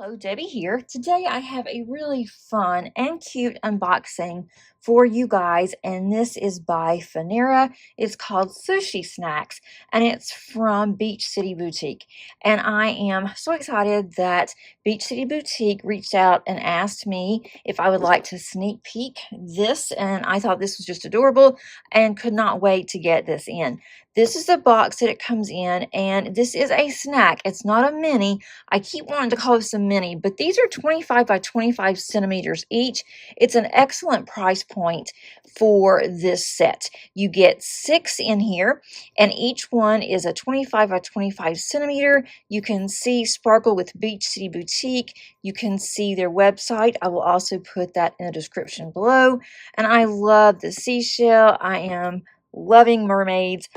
Hello, Debbie here. Today I have a really fun and cute unboxing for you guys, and this is by Finira. It's called Sushi Snacks, and it's from Beach City Boutique. And I am so excited that Beach City Boutique reached out and asked me if I would like to sneak peek this, and I thought this was just adorable and could not wait to get this in. This is the box that it comes in, and this is a snack. It's not a mini. I keep wanting to call this a mini, but these are 25 by 25 centimeters each. It's an excellent price point for this set. You get 6 in here, and each one is a 25 by 25 centimeter. You can see Sparkle with Beach City Boutique. You can see their website. I will also put that in the description below. And I love the seashell. I am loving mermaids.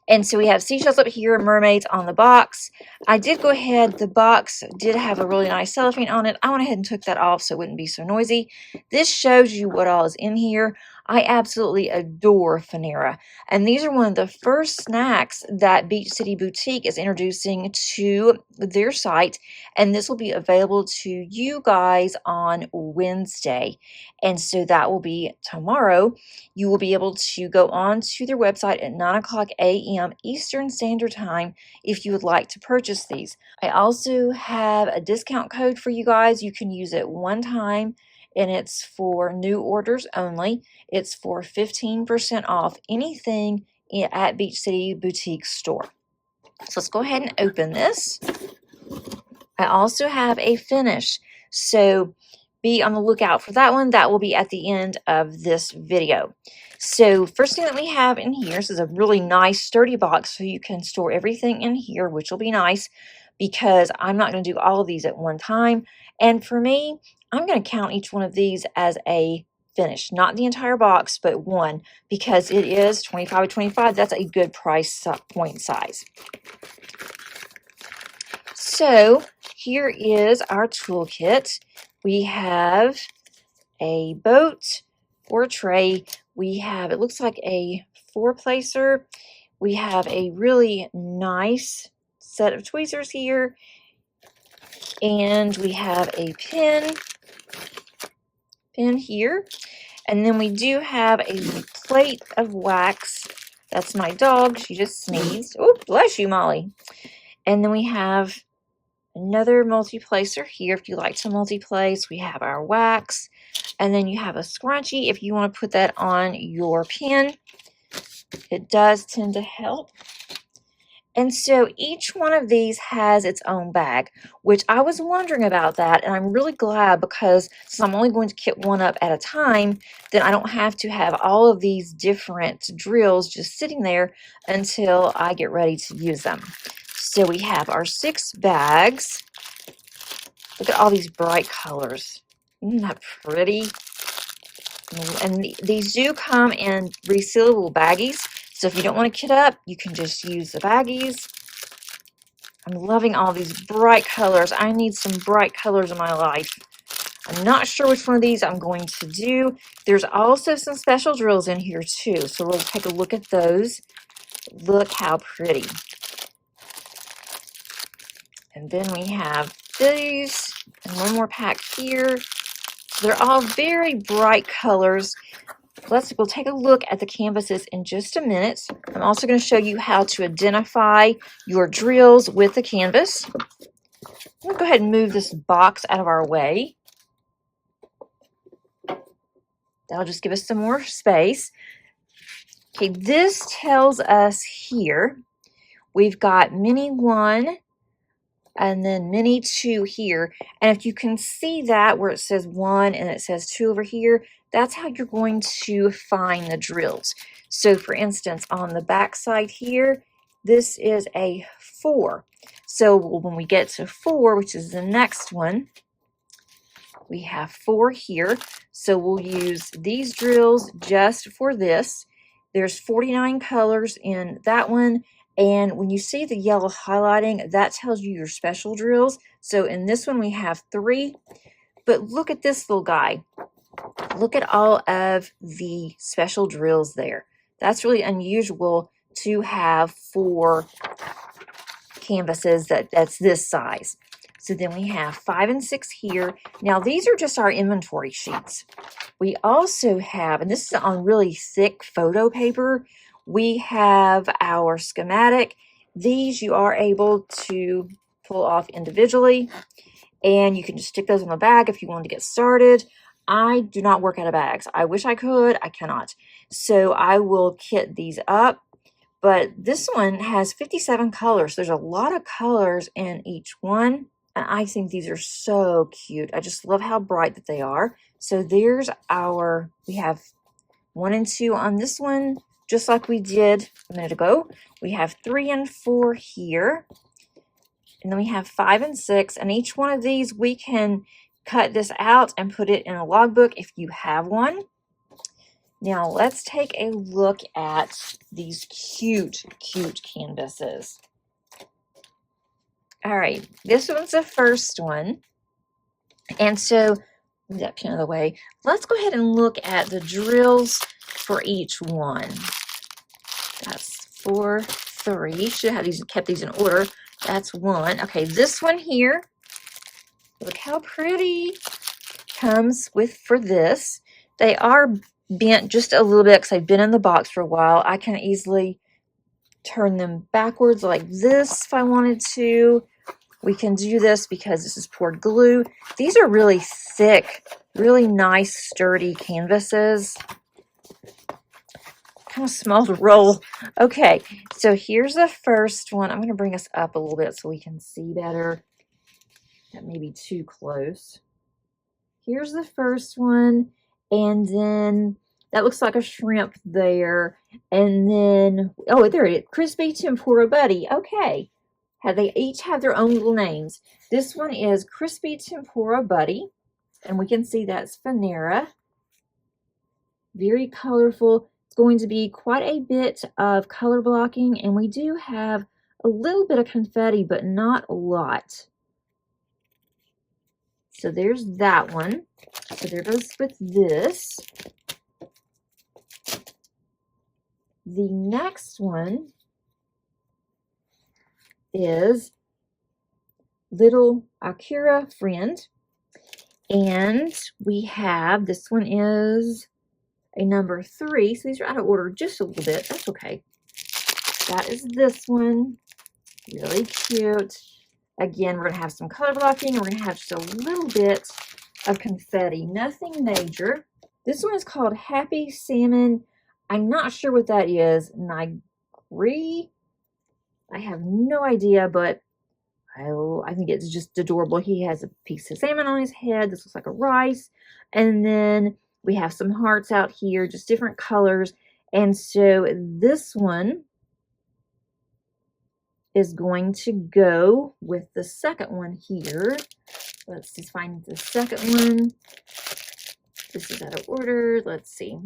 And so we have seashells up here, mermaids on the box. I did go ahead, the box did have a really nice cellophane on it. I went ahead and took that off so it wouldn't be so noisy. This shows you what all is in here. I absolutely adore Finira. And these are one of the first snacks that Beach City Boutique is introducing to their site. And this will be available to you guys on Wednesday. And so that will be tomorrow. You will be able to go on to their website at 9 o'clock a.m. Eastern Standard Time if you would like to purchase these. I also have a discount code for you guys. You can use it one time, and it's for new orders only. It's for 15% off anything at Beach City Boutique store. So let's go ahead and open this. I also have a finish, so be on the lookout for that one. That will be at the end of this video. So first thing that we have in here, this is a really nice sturdy box, so you can store everything in here, which will be nice because I'm not going to do all of these at one time. And for me, I'm going to count each one of these as a finish, not the entire box, but one, because it is 25 by 25. That's a good price point size. So here is our toolkit. We have a boat or a tray. We have, it looks like a 4-placer. We have a really nice set of tweezers here. And we have a pin here. And then we do have a plate of wax. That's my dog. She just sneezed. Oh, bless you, Molly. And then we have another multi-placer here if you like to multi-place. We have our wax, and then you have a scrunchie if you want to put that on your pen. It does tend to help. And so each one of these has its own bag, which I was wondering about that, and I'm really glad because since I'm only going to kit one up at a time, then I don't have to have all of these different drills just sitting there until I get ready to use them. So we have our 6 bags. Look at all these bright colors. Isn't that pretty? And these do come in resealable baggies. So if you don't want to kit up, you can just use the baggies. I'm loving all these bright colors. I need some bright colors in my life. I'm not sure which one of these I'm going to do. There's also some special drills in here too. So we'll take a look at those. Look how pretty. And then we have these, and one more pack here. They're all very bright colors. We'll take a look at the canvases in just a minute. I'm also going to show you how to identify your drills with the canvas. We'll go ahead and move this box out of our way. That'll just give us some more space. Okay, this tells us here we've got mini 1 and then mini 2 here. And if you can see that where it says 1 and it says 2 over here, that's how you're going to find the drills. So for instance, on the back side here, this is a 4. So when we get to 4, which is the next one, we have 4 here. So we'll use these drills just for this. There's 49 colors in that one. And when you see the yellow highlighting, that tells you your special drills. So in this one, we have 3. But look at this little guy. Look at all of the special drills there. That's really unusual to have for canvases that's this size. So then we have 5 and 6 here. Now these are just our inventory sheets. We also have, and this is on really thick photo paper, we have our schematic. These you are able to pull off individually, and you can just stick those in the bag if you want to get started. I do not work out of bags. I wish I could, I cannot. So I will kit these up, but this one has 57 colors. There's a lot of colors in each one, and I think these are so cute. I just love how bright that they are. So there's our, we have 1 and 2 on this one, just like we did a minute ago. We have 3 and 4 here. And then we have 5 and 6. And each one of these, we can cut this out and put it in a logbook if you have one. Now let's take a look at these cute, cute canvases. All right, this one's the first one. And so, move that pin out of the way. Let's go ahead and look at the drills for each one. That's 4, 3. Should have these, kept these in order. That's 1. Okay, this one here, look how pretty. Comes with for this. They are bent just a little bit because they've been in the box for a while. I can easily turn them backwards like this if I wanted to. We can do this because this is poured glue. These are really thick, really nice, sturdy canvases. Kind of small to roll. Okay, so here's the first one. I'm going to bring us up a little bit so we can see better. That may be too close. Here's the first one, and then that looks like a shrimp there. And then, oh, there it is, Crispy Tempura Buddy. Okay, they each have their own little names. This one is Crispy Tempura Buddy, and we can see that's Finira. Very colorful. It's going to be quite a bit of color blocking, and we do have a little bit of confetti, but not a lot. So there's that one. So there goes with this. The next one is Little Akira Friend. And we have, this one is a number 3. So these are out of order just a little bit. That's okay. That is this one. Really cute. Again, we're going to have some color blocking, and we're going to have just a little bit of confetti. Nothing major. This one is called Happy Salmon. I'm not sure what that is. Nigri? I have no idea, but I think it's just adorable. He has a piece of salmon on his head. This looks like a rice. And then we have some hearts out here, just different colors. And so this one is going to go with the second one here. Let's just find the second one. This is out of order. Let's see.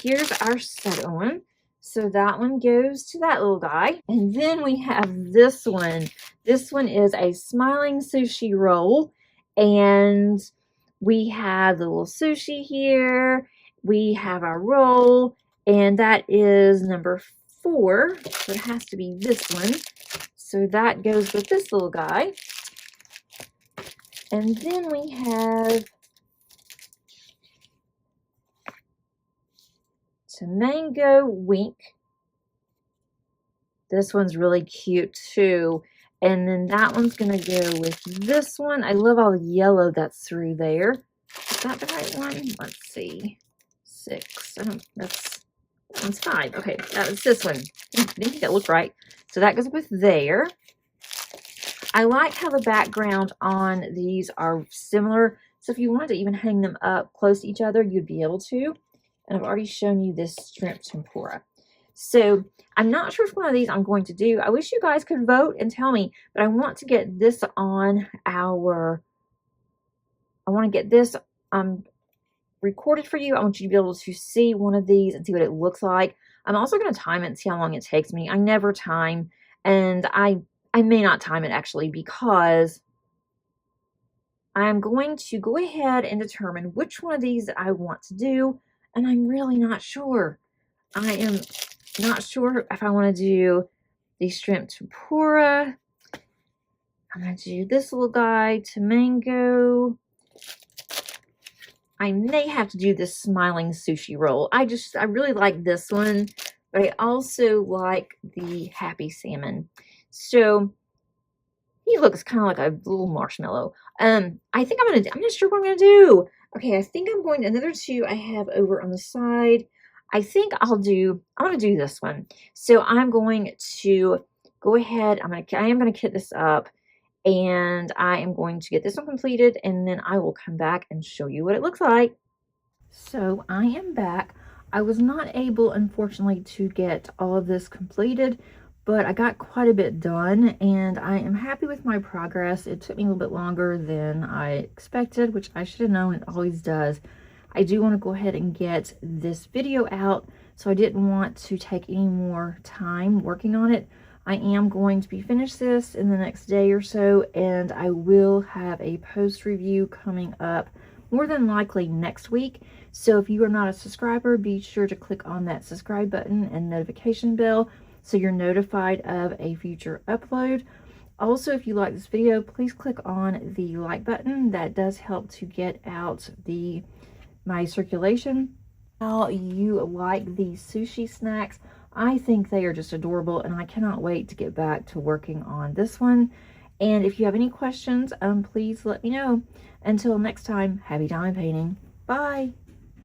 Here's our second one. So that one goes to that little guy. And then we have this one. This one is a smiling sushi roll. And we have the little sushi here. We have our roll. And that is number 4. So it has to be this one. So that goes with this little guy. And then we have Mango Wink. This one's really cute too. And then that one's going to go with this one. I love all the yellow that's through there. Is that the right one? Let's see. 6. That one's 5. Okay, that was this one. Didn't think that looked right. So that goes with there. I like how the background on these are similar. So if you wanted to even hang them up close to each other, you'd be able to. And I've already shown you this shrimp tempura. So I'm not sure which one of these I'm going to do. I wish you guys could vote and tell me, but I want to get this on our, I want to get this recorded for you. I want you to be able to see one of these and see what it looks like. I'm also going to time it and see how long it takes me. I never time, and I may not time it actually, because I'm going to go ahead and determine which one of these I want to do, and I'm really not sure. I am not sure if I want to do the shrimp tempura. I'm going to do this little guy to mango. I may have to do this smiling sushi roll. I really like this one, but I also like the happy salmon. So he looks kind of like a little marshmallow. I think I'm not sure what I'm gonna do. Okay, I think I'm going to another two I have over on the side. I think I'm gonna do this one. So I'm going to go ahead. I am gonna kit this up, and I am going to get this one completed, and then I will come back and show you what it looks like. So I am back. I was not able, unfortunately, to get all of this completed, but I got quite a bit done, and I am happy with my progress. It took me a little bit longer than I expected, which I should have known. It always does. I do want to go ahead and get this video out, so I didn't want to take any more time working on it. I am going to be finished this in the next day or so, and I will have a post review coming up more than likely next week. So if you are not a subscriber, be sure to click on that subscribe button and notification bell so you're notified of a future upload. Also, if you like this video, please click on the like button. That does help to get out my circulation. How you like these sushi snacks? I think they are just adorable, and I cannot wait to get back to working on this one. And if you have any questions, please let me know. Until next time, happy diamond painting. Bye.